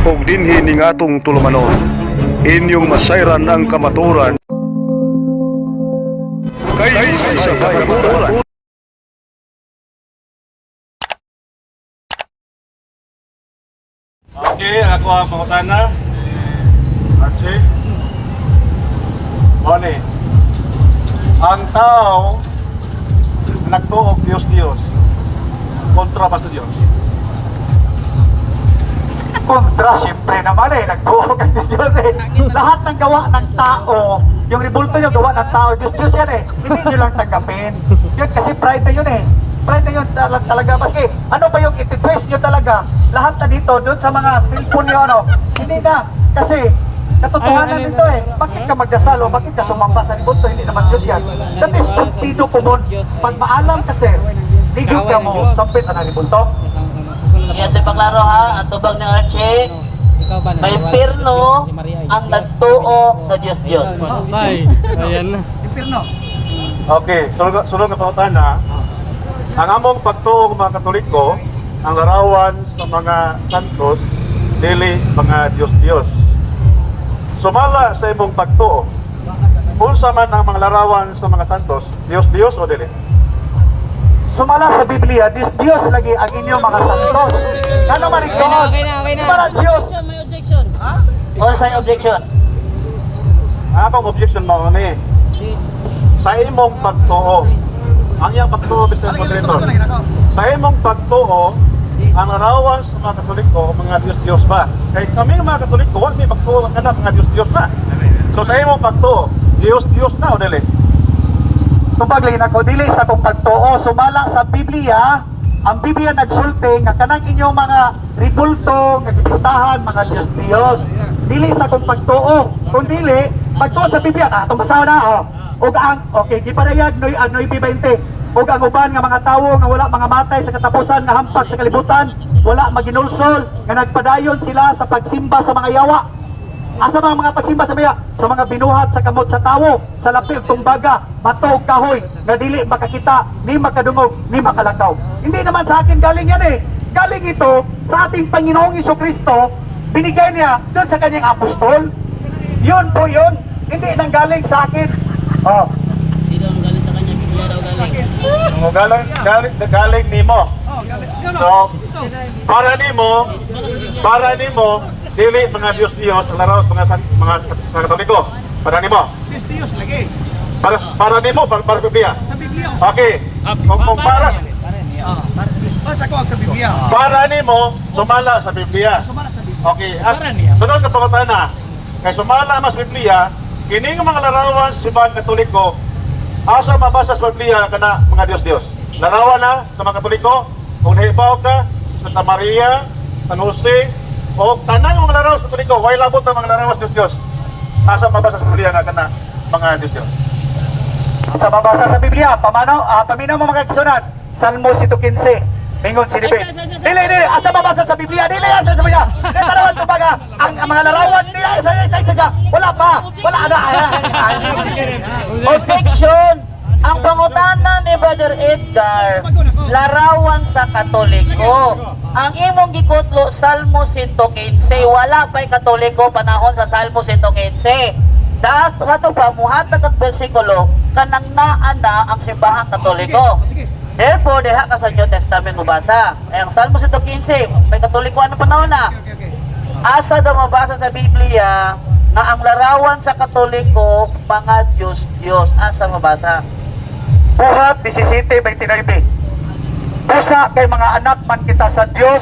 og dinhi ning atong tulumanon. Inyong masayran ang kamaturan kay sa kamaturan. Okay, ako ang pangutana. Kasi, Boni, ang tao nagtuog Diyos, kontra pa sa Diyos. Kontra, siyempre naman nagtuog ang Diyos eh. Lahat ng gawa ng tao, yung rebulto nyo gawa ng tao, Diyos yan eh. Hindi nyo lang tanggapin. Yun kasi pride na yun eh. Pride na yun talaga. Maski, ano ba yung iti-twist nyo talaga? Lahat na dito, doon sa mga cellphone nyo, hindi na. Kasi, katotohanan nito eh. Bakit ka magdasal o bakit ka sumamba sa rebulto? Hindi naman Diyos yan. That is stupido po mo. Pag maalam kasi, tigil ka mo, sampit ang rebulto. Yan sa paglaro ha, ang tubag ng Archie, may pirno ang nagtuo sa Diyos. Ay, ayan na. Okay, sulong na pangutana. Ang among pagtuog mga Katoliko, ang larawan sa mga santos, dili mga Diyos. Sumala sa imong pagtuo, unsa man ang mga larawan sa mga santos, Diyos o dili? Sumala sa Biblia, Diyos lagi ang inyong mga santos. Ano man igsoon? Para Diyos. May objection. All side objection. Akong objection mo ni sa imong pagtuo. Ang iyang pagtuo Mr. Moderator. Sa imong pagtuo, ang larawan sa mga Katoliko, mga Diyos ba? Kay kami mga Katoliko, wag may pagtuo ka na mga Diyos na. So sa imong pagtuo, Diyos na o dili? Tumpaglin ako, dili sa kong pagtuo, sumala sa Biblia, ang Biblia nagsulti nga kanang inyong mga ribulto, nagbistahan, mga Diyos. Dili sa kong pagtuo, kung dili, pagtuo sa Biblia, itong basaw na, og ang, okay, giparayag, noy 20, og ang uban nga mga tawo nga wala mga matay sa katapusan, nga hampak sa kalibutan, wala maginulsol, nga nagpadayon sila sa pagsimba sa mga yawa. Asa mga pagsimba sa maya? Sa mga binuhat sa kamot sa tawo, sa lapi ug tumbaga, bato ug kahoy, nga dili makakita, ni makadungog, ni makalakaw. Hindi naman sa akin galing yan eh. Galing ito sa ating Panginoong Jesucristo, binigay niya doon sa kanyang apostol. Yun po yun. Hindi nang galing sa akin. Oh. Hindi daw galing sa kanya, Biblia daw galing. Galing nimo. So, para nimo, dili mga Diyos ang larawan sa mga Katoliko. Para nimo. Diyos lagi. Para nimo, para Biblia. Sa Biblia. Okay. Kung para Basta ko sa Biblia. para nimo, sumala sa Biblia. Sumala sa Biblia. Okay. At sunod sa pangutana, kay sumala mas Biblia, kini nga mga larawan sa mga Katoliko, asa mabasa sa Biblia kana mga Diyos. Larawan na sa mga Katoliko, kung nahibaw ka sa Santa Maria, San Jose, o tanang mga larawan sa Katoliko, way labot ang mga larawan sa Diyos. Asa mabasa sa Biblia nga kana mga Diyos. Sa mabasa sa Biblia, paminaw mo mga kisunan, Salmo 115. Mingon si Dili, asa mabasa sa Biblia, dili asa sa Biblia. Kaya tarawan ko baga, ang mga larawan, dili isa. Wala pa, wala na. Objection! Ang pangutana ni Brother Edgar, larawan sa Katoliko. Ang imong gikutlo, Salmo 115, wala pa'y Katoliko panahon sa Salmo 115. Dato pa, muhatag at versikulo, kanang naana ang simbahang Katoliko. Therefore, diha ka sa New Testament mabasa. Ang Salmo 115, may Katoliko ano panahon na. Asa daw mabasa sa Biblia na ang larawan sa Katoliko, mga Diyos. Asa mabasa? Buhat 17:29. Busa kay mga anak man kita sa Dios,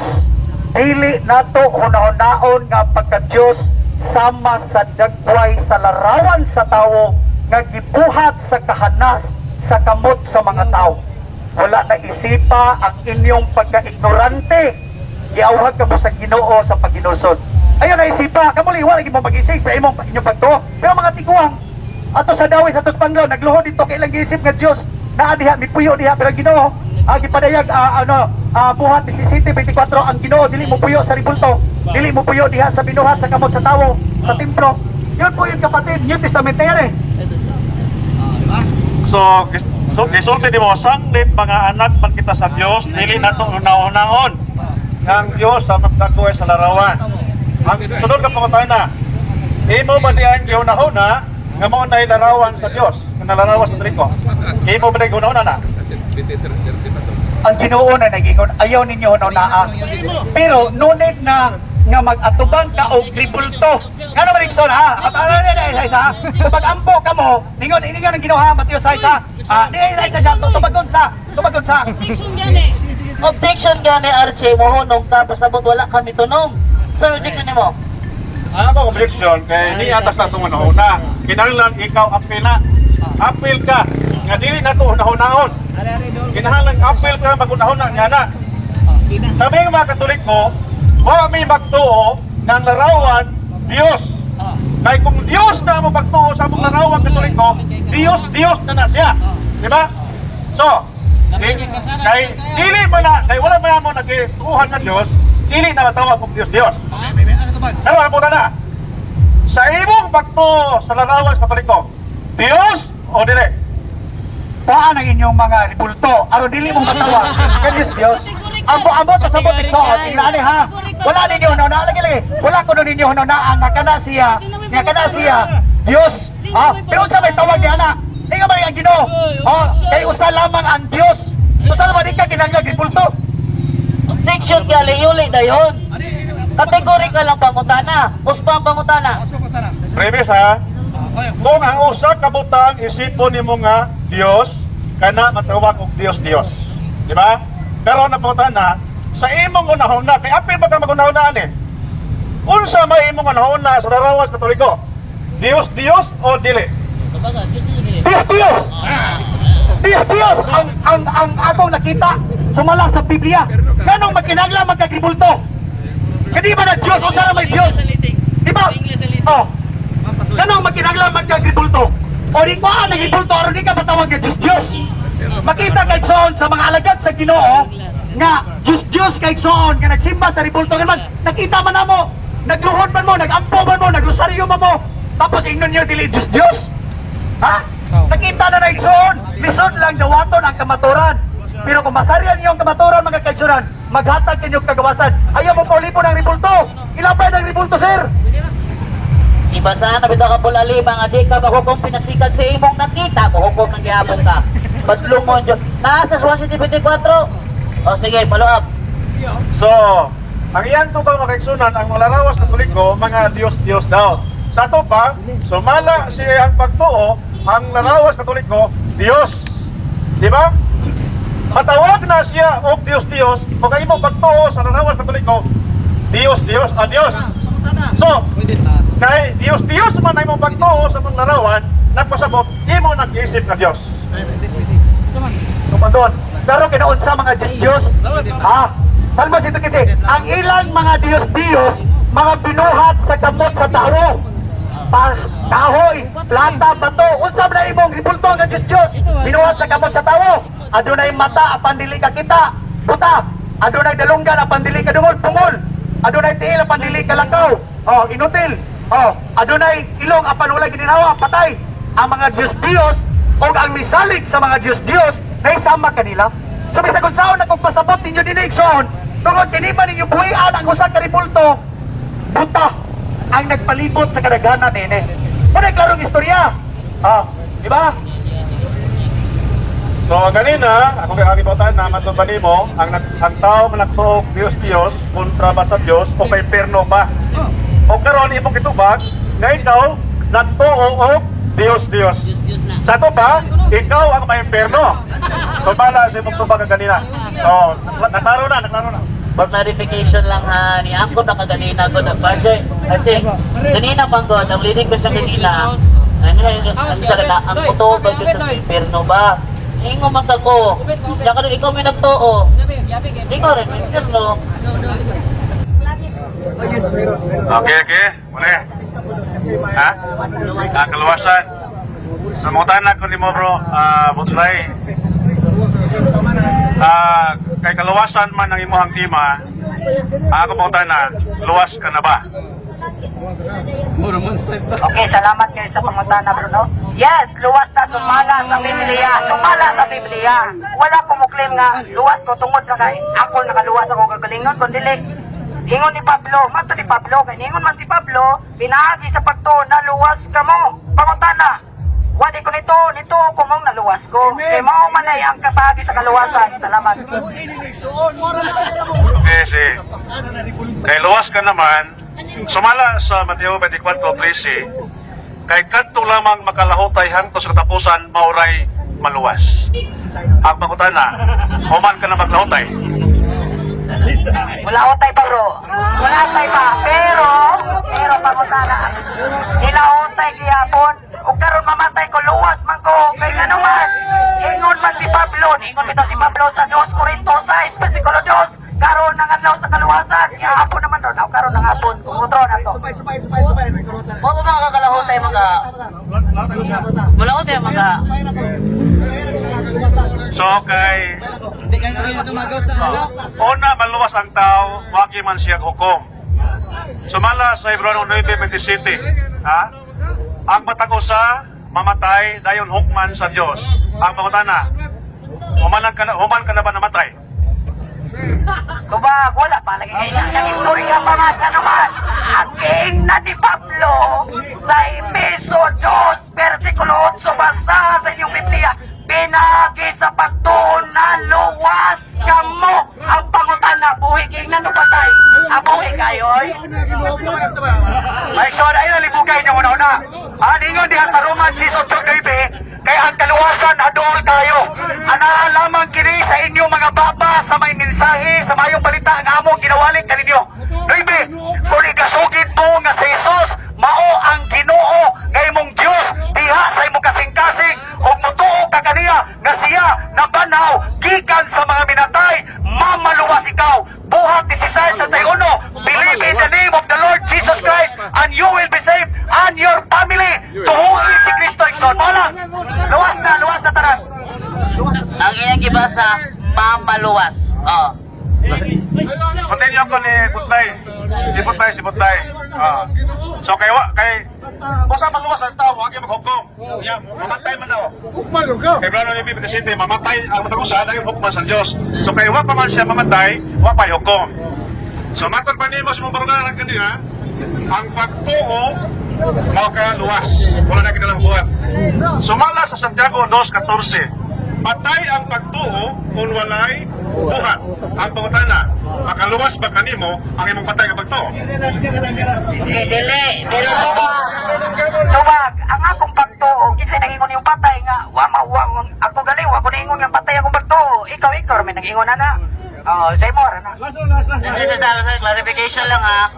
dili nato hunahon-naon nga pagka Dios sama sa dagway sa larawan sa tawo nga gibuhat sa kahanas sa kamot sa mga tao. Wala na isipa ang inyong pagka-ignorante. Giawhag ka mo sa Ginoo sa pagginulsod. Ayun na isipa, kamuli wala lagi mo mag-isip sa inyong pagtuo. Pero mga tiguang, ato sa dawis, ato sa panglaw, nagluhod dito kailang giisip nga Dios na diha mipuyo diha pero Ginoo gipadayag buhat 17:24 ang Ginoo dili mo puyo sa ribulto, dili mo puyo diha sa binuhat sa kamot sa tawo sa templo. Yun po yun kapatid, New Testament yan eh. So gisulti di mo, sanglit mga anak man kita sa Dios, dili nato una-unaon ang Dios sa magdagway sa larawan. Ang sunod ka pangutana, imo ba diyan gihunahuna nga mo na larawan sa Dios, nga nalarawan sa Katoliko? Imo ba diyan gihunahuna na? Ang Ginoo na nagingon, ayaw ninyo hunahunaan. Pero no need na nga mag-atubang ka og ribulto. Nga naman Ikson ha? Isa. Kapag ampo ka mo, ningon ang Ginoo ha, Mateo 6 ha. Isa siya, tumagon sa. Objection gani Archie mo hunong tapos abot wala kami tunong. Sa objection nimo. Ako objection kay di atas na tungunahuna. Kinahanglan ikaw apil na. Apil ka nga dili na to hunahunahon. Kinahanglan apil ka magunahuna niya na. Kami mga Katoliko, wa mi magtuo ng larawan Dios. Kay kung Dios na mo pagtuo sa among larawan Katoliko, Dios na siya. Di ba? So, kay dili man na, kay wala man mo nagtuuhan na Dios, dili na matawag kong Dios. Pero ano po na? Sa imong pagtuo sa larawan Katoliko, Dios o dili? Paan ang inyong mga ribulto? Aron dili mong matawag. Kanis Dios. Ambo pasabot iksoon. Tingnan ha. Wala ninyo hunahuna lagi. Wala ko ninyo hunahuna nga kana siya. Dios. Pero sa may tawag niya na. Tingnan man ang Ginoo. Kay usa lamang ang Dios. So sa man ka kinahanglan ribulto. Objection gali yuli dayon. Kategorikal lang pangutana. Uspa ang pangutana. Premise ha. Kung ang usa ka butang isipon nimo nga Dios, kana matawag og Dios. Di ba? Pero napangutana, sa imong unahuna, kay apil ba ka magunahunaan eh? Unsa may imong unahuna sa larawan Katoliko? Dios o dili? Dios! Ang akong nakita sumala sa Biblia. Ganong magkinahanglan magkagribulto. Hindi ba na Diyos o sana may Diyos? Di ba? Ganong magkinahanglan magkagribulto. O di ko ang nagribulto aron di ka matawag nga Diyos. Makita kay Soon sa mga alagad sa Ginoo nga Diyos kay Soon nga nagsimba sa ribulto man. Nakita man namo, nagluhod man mo, nagampo man mo, nagrosaryo man mo. Tapos ingnon niyo dili Diyos. Ha? Nakita na na Soon, lisod lang dawaton ang kamaturan. Pero kung masarian niyo ang kamaturan mga kaigsunan, maghatag kinyo kagawasan. Ayaw mo paulipo ng ribulto. Ilapay ng ribulto, sir. Ibasahan na bitaw ka pulali mga di ka mahukom pinasikat sa imong nakita mahukom ng gihapon ka. Badlungon dyan. Nasa 174. O sige, follow up. So, ang iyan to bang makaigsunan, ang mga larawas Katoliko, mga Dios daw. Sa to pa, sumala siya ang pagtuo, ang larawas Katoliko, Dios. Di ba? Matawag na siya og Dios. Kung kayo mo pagtuo sa larawas Katoliko, Dios. So, kay Dios man ay mo pagtuo sa mga larawan, nagpasabot, imo nag-iisip na Dios. Tumadon. Pero kinaunsa mga Diyos. Salmo 115. Ang ilang mga Diyos, mga binuhat sa kamot sa tao. Kahoy, plata, bato. Unsa man na imong ribulto nga Diyos. Binuhat sa kamot sa tao. Adunay mata apan dili ka kita. Buta. Adunay dalunggan apan dili ka dungol, pungol. Adunay tiil apan dili ka lakaw. Inutil. Adunay ilong apan wala gininawa, patay. Ang mga Diyos o ang misalig sa mga Diyos na isama kanila. So bisag unsaon na kung pasabot ninyo din Ikson, tungod kini man ninyo buhian ang usa ka ribulto, buta ang nagpalibot sa kadaghanan nini. Muna klarong istorya. Di ba? So, ganina, ako kay Bautan na matuban mo, ang tao man nagtuog Dios, kontra ba sa Dios, o kay perno ba? O karon imong gitubag, nga ikaw, nagtuo og Dios. Sa to ba, ikaw ang maimperno. So, bala sa imong tubag ang ganina. So, naklaro na. For clarification lang ha, ni Angko na kaganina ko na budget. Kasi, kanina pang God, ang leading ko sa kanina, ang puto ba yun sa imperno ba? Ingo man ako. Saka rin ikaw may nagtoo. Ikaw rin may imperno. Okay. Muli. Ha? Kaluwasan. Samutan na ko ni mo bro, Butlay. Kay kaluwasan man ng imuhang tima, ako pamutan na, luwas ka na ba? Okay, salamat kayo sa pangutana, Bruno. Yes, luwas na sumala sa Biblia. Wala ko muklim nga luwas ko tungod sa kay ako nakaluwas ako kagalingon, kundi Ingon ni Pablo, mato ni Pablo, kay ingon man si Pablo, pinaagi sa pagtuo na luwas ka mo. Pangutana, wadi ko nito kumong naluwas ko. Kay mao man ay ang kapagi sa kaluwasan. Salamat. Kasi, kay luwas ka naman, sumala sa Mateo 24:13, kay kadto lamang makalahutay hangtod sa katapusan mauray maluwas. Ang pangutana, human ka na maglahutay. Wala utay pa bro. Wala utay pa. Pero pangutana, nilautay gihapon. Ug karon mamatay ko luwas man ko. Kay ano man, ingon man si Pablo, ingon bitaw si Pablo sa 2 Corinto 6 versikulo 2. Karon nang adlaw sa kaluwasan. Gihapon naman ron. Karon nang hapon. Kutro na to. Mo ba mga kakalahutay mga wala ko tayo mga So kay una maluwas ang tao, wagi man siya hukom. Sumala sa Hebreo 9:27, ha? Ang matako sa mamatay dayon hukman sa Dios. Ang pangutana, human ka na ba namatay? Tubag, wala pa lagi kayo ng istorya pa nga ka naman. Aking na ni Pablo sa Efeso 2, versikulo 8, basa sa inyong Biblia. Pinagi sa pagtuon na luwas ka mo. Ang pangutana, buhi king nanupatay. Ang buhi kayo, oy. Ay, so na yun, libugay niyo una-una. Ningon diha sa Roman 6:8, kaya ang kaluwasan adool tayo. Anaalaman kini sa inyong mga baba sa may mensahe, sa mayong balita ang among ginawalik kaninyo. Baby, kung ikasugid mo nga sa Jesus, mao ang Ginoo nga imong Dios diha sa imong kasing-kasing ug mutuo ka kaniya nga siya nabanaw gikan sa mga minatay, mamaluwas ikaw. Buhat 16 sa 1, believe in the name of the Lord Jesus Christ and you will be saved and your family. Tuhuin si Kristo igsoon. Mo lang. Luwas na tanan. ang iyang gibasa mamaluwas. Oh. Continue ako ni Butay. Si Butay. So kay usa maluwas ang tao, wagi maghukom. Yeah, mamatay man daw. Kay Hebreo 9:27, mamatay ang matagusa dayon hukman sa Dios. So kay wa pa man siya mamatay, wa pa hukom. So matod pa nimo sa mga barugaran kaniya, ang pagtuo mao ka luwas. Wala na kita lang buhat. Sumala sa Santiago 2:14, patay ang pagtuo kung walay buhat. Ang pangutana, makaluwas ba kanimo ang imong patay nga pagtuo? Dili tubag, ang akong pagtuo, kinsa nangingon yung patay nga, wamawang, ako galing, wa ko nangingon yung patay akong pagtuo. Ikaw, may nangingon na. Say more, ano? Kasi sa clarification lang ha.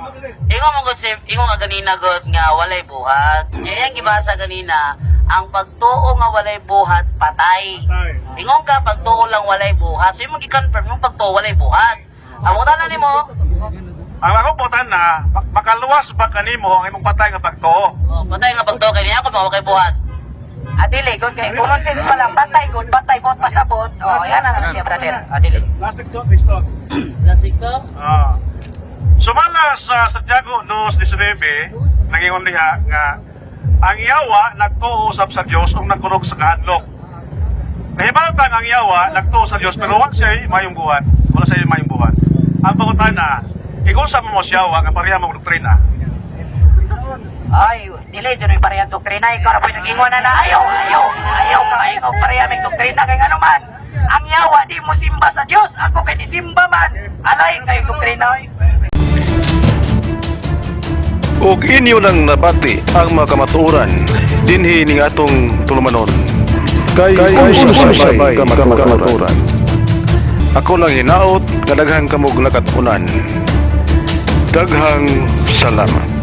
Ingon mo kasi, ingon nga ganina god nga walay buhat. Yang gibasa ganina, ang pagtuo nga walay buhat patay. Ingon ka pagtuo lang walay buhat. So yung gi-confirm yung pagtuo walay buhat. Ang tanan nimo, Ang akong putan na, makaluwas ba kanimo ang imong patay nga pagtuo? patay nga pagtuo kay niya ako mao kay buhat. Adili, good kay common sense pa lang, patay good, pasabot. Yan ang siya, brother. Adili. Last week to? Sumala sa Santiago 2:19, nangingon diha nga ang yawa nagtuusap sa Dios ug nagkurog sa kahadlok. Nahibawtan ang yawa nagtuo sa Dios pero wa siya mayong buhat. Wala siya mayong buhat. Ang pangutana, ikusa mo siya wa nga pareha mo doktrina. Ay, dili dyan yung parehang doktrina. Ikaw na po yung nag-ingon na ayaw pareha may doktrina kay ano man. Ang yawa, di mo simba sa Diyos. Ako kay di simba man. Alay kayo doktrina. Ug inyo lang nabati ang mga kamatuoran dinhi ning atong tulumanon. Kay ususabay kamatuoran. Ako lang hinaot, kadaghang kamog nakatunan. Daghang salamat.